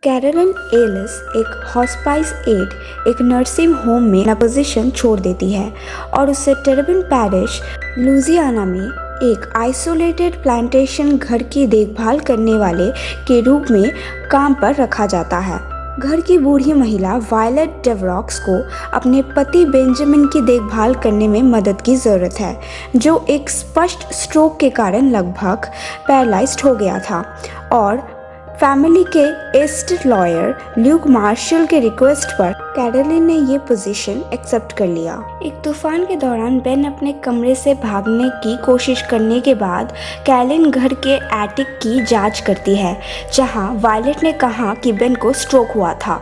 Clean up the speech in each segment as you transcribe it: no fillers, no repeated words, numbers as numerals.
Caroline Alice एक hospice add एक nursing home में अपना पोजीशन छोड़ देती है और उसे टर्बिन पैरिश लुजियाना में एक आइसोलेटेड प्लांटेशन घर की देखभाल करने वाले के रूप में काम पर रखा जाता है। घर की बूढ़ी महिला वायलेट डेवरॉक्स को अपने पति बेंजामिन की देखभाल करने में मदद की ज़रूरत है, जो एक स्पष्ट स्ट्रोक के कारण लगभग पैरालाइज्ड हो गया था, और फैमिली के एस्टेट लॉयर ल्यूक मार्शल के रिक्वेस्ट पर कैरोलिन ने ये पोजीशन एक्सेप्ट कर लिया। एक तूफान के दौरान बेन अपने कमरे से भागने की कोशिश करने के बाद कैरोलिन घर के एटिक की जांच करती है, जहां वायलेट ने कहा कि बेन को स्ट्रोक हुआ था।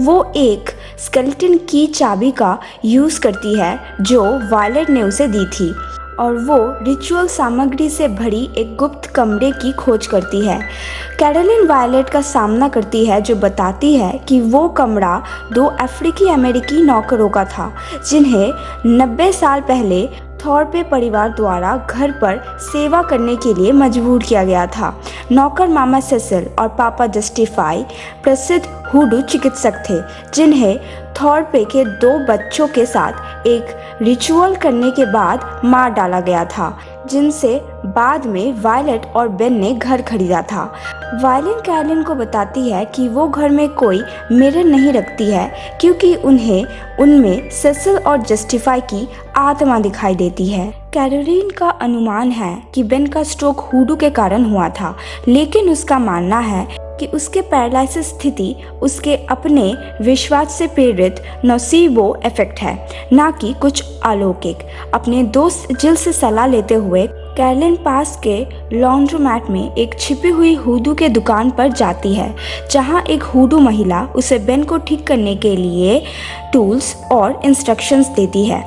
वो एक स्केलेटन की चाबी का यूज़ करती है जो वायलेट ने उसे दी थी, और वो रिचुअल सामग्री से भरी एक गुप्त कमरे की खोज करती है। कैरोलिन वायलेट का सामना करती है, जो बताती है कि वो कमरा 2 अफ्रीकी अमेरिकी नौकरों का था, जिन्हें 90 साल पहले थॉर्पे परिवार द्वारा घर पर सेवा करने के लिए मजबूर किया गया था। नौकर मामा सेसिल और पापा जस्टिफाई प्रसिद्ध हुडू चिकित्सक थे, जिन्हें थॉर्पे के 2 बच्चों के साथ एक रिचुअल करने के बाद मार डाला गया था, जिनसे बाद में वायलेट और बेन ने घर खरीदा था। वायलेट कैरोलिन को बताती है कि वो घर में कोई मिरर नहीं रखती है, क्योंकि उन्हें उनमें सेसिल और जस्टिफाई की आत्मा दिखाई देती है। कैरोलिन का अनुमान है कि बेन का स्ट्रोक हुडू के कारण हुआ था, लेकिन उसका मानना है कि उसके पैरालिसिस स्थिति उसके अपने विश्वास से प्रेरित नोसीबो इफेक्ट है, ना कि कुछ अलौकिक। अपने दोस्त जिल से सलाह लेते हुए कैरोलिन पास के लॉन्ड्रोमैट में एक छिपी हुई हुडू के दुकान पर जाती है, जहां एक हुडू महिला उसे बेन को ठीक करने के लिए टूल्स और इंस्ट्रक्शंस देती है।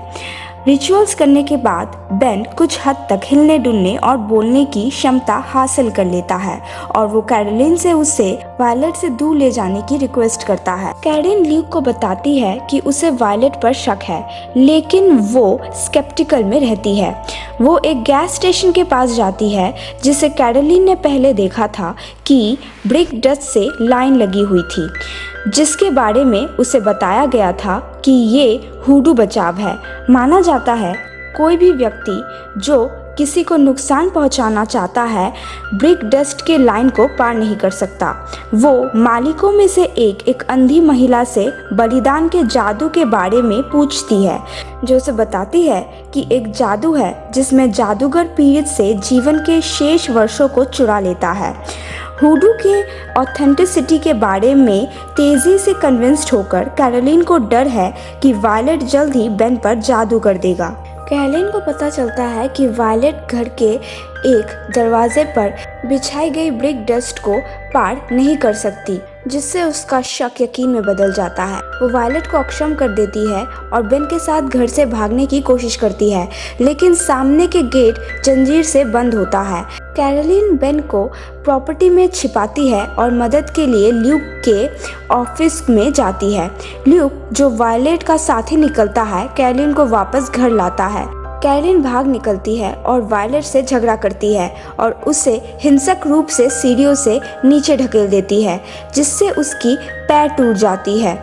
रिचुअल्स करने के बाद बेन कुछ हद तक हिलने डुलने और बोलने की क्षमता हासिल कर लेता है, और वो कैरोलिन से उसे वायलेट से दूर ले जाने की रिक्वेस्ट करता है। कैरोलिन ल्यूक को बताती है कि उसे वायलेट पर शक है, लेकिन वो स्केप्टिकल में रहती है। वो एक गैस स्टेशन के पास जाती है, जिसे कैरोलिन ने पहले देखा था कि ब्रिक डस्ट से लाइन लगी हुई थी, जिसके बारे में उसे बताया गया था कि ये हुडू बचाव है। माना जाता है कोई भी व्यक्ति जो किसी को नुकसान पहुंचाना चाहता है, ब्रिक डस्ट के लाइन को पार नहीं कर सकता। वो मालिकों में से एक अंधी महिला से बलिदान के जादू के बारे में पूछती है, जो उसे बताती है कि एक जादू है जिसमें जादूगर पीड़ित से जीवन के शेष वर्षों को चुरा लेता है। हुडू के ऑथेंटिसिटी के बारे में तेज़ी से कन्विंस्ड होकर कैरोलिन को डर है कि वायलेट जल्द ही बेन पर जादू कर देगा। कैरोलिन को पता चलता है कि वायलेट घर के एक दरवाजे पर बिछाई गई ब्रिक डस्ट को पार नहीं कर सकती, जिससे उसका शक यकीन में बदल जाता है। वो वायलेट को अक्षम कर देती है और बेन के साथ घर से भागने की कोशिश करती है, लेकिन सामने के गेट जंजीर से बंद होता है। कैरोलिन बेन को प्रॉपर्टी में छिपाती है और मदद के लिए ल्यूक के ऑफिस में जाती है। ल्यूक, जो वायलेट का साथी निकलता है, कैरोलिन को वापस घर लाता है। कैरोलिन भाग निकलती है और वायलेट से झगड़ा करती है और उसे हिंसक रूप से सीढ़ियों से नीचे ढकेल देती है, जिससे उसकी पैर टूट जाती है।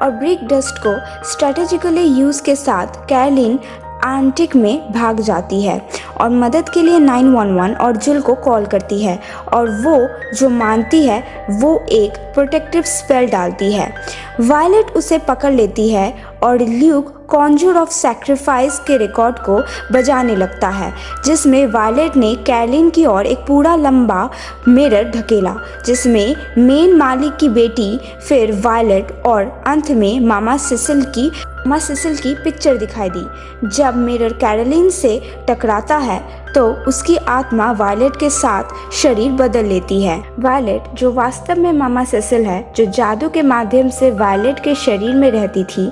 और ब्रिक डस्ट को स्ट्रेटेजिकली यूज के साथ कैरोलिन एंटिक में भाग जाती है और मदद के लिए 911 और जिल को कॉल करती है, और वो जो मानती है वो एक प्रोटेक्टिव स्पेल डालती है। वायलेट उसे पकड़ लेती है और ल्यूक कॉन्जूर ऑफ सैक्रिफाइस के रिकॉर्ड को बजाने लगता है, जिसमें वायलेट ने कैरोलिन की ओर एक पूरा लंबा मिरर ढकेला, जिसमें मेन मालिक की बेटी, फिर वायलेट और अंत में मामा सिसिल की पिक्चर दिखाई दी। जब मिरर कैरोलिन से टकराता है तो उसकी आत्मा वायलेट के साथ शरीर बदल लेती है। वायलेट, जो वास्तव में मामा सेसिल है, जो जादू के माध्यम से वायलेट के शरीर में रहती थी,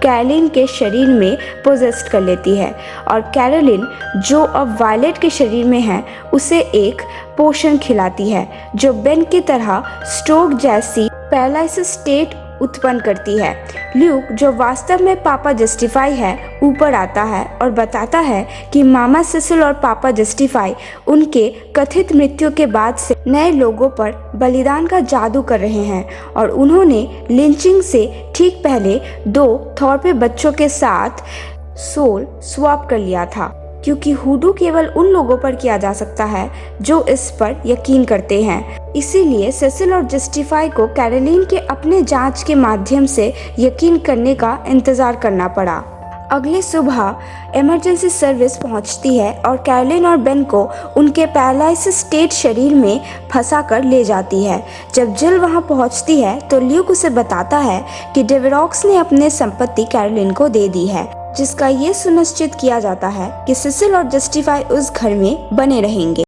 कैरोलिन के शरीर में पोजेस्ट कर लेती है, और कैरोलिन, जो अब वायलेट के शरीर में है, उसे एक पोशन खिलाती है, जो बेन की तरह स्ट्रोक जैसी पैरालिसिस स्टेट उत्पन्न करती है। ल्यूक, जो वास्तव में पापा जस्टिफाई है, ऊपर आता है और बताता है कि मामा सिसिल और पापा जस्टिफाई उनके कथित मृत्यु के बाद से नए लोगों पर बलिदान का जादू कर रहे हैं और उन्होंने लिंचिंग से ठीक पहले 2 थॉर्पे बच्चों के साथ सोल स्वैप कर लिया था, क्योंकि हुडू केवल उन लोगों पर किया जा सकता है जो इस पर यकीन करते हैं। इसीलिए सेसिल और जस्टिफाई को कैरोलिन के अपने जांच के माध्यम से यकीन करने का इंतजार करना पड़ा। अगली सुबह इमरजेंसी सर्विस पहुंचती है और कैरोलिन और बेन को उनके पैरालाइसिस स्टेट शरीर में फंसा कर ले जाती है। जब जिल वहां पहुंचती है तो ल्यूक उसे बताता है कि डेवरॉक्स ने अपनी संपत्ति कैरोलिन को दे दी है, जिसका ये सुनिश्चित किया जाता है कि सिसिल और जस्टिफाई उस घर में बने रहेंगे।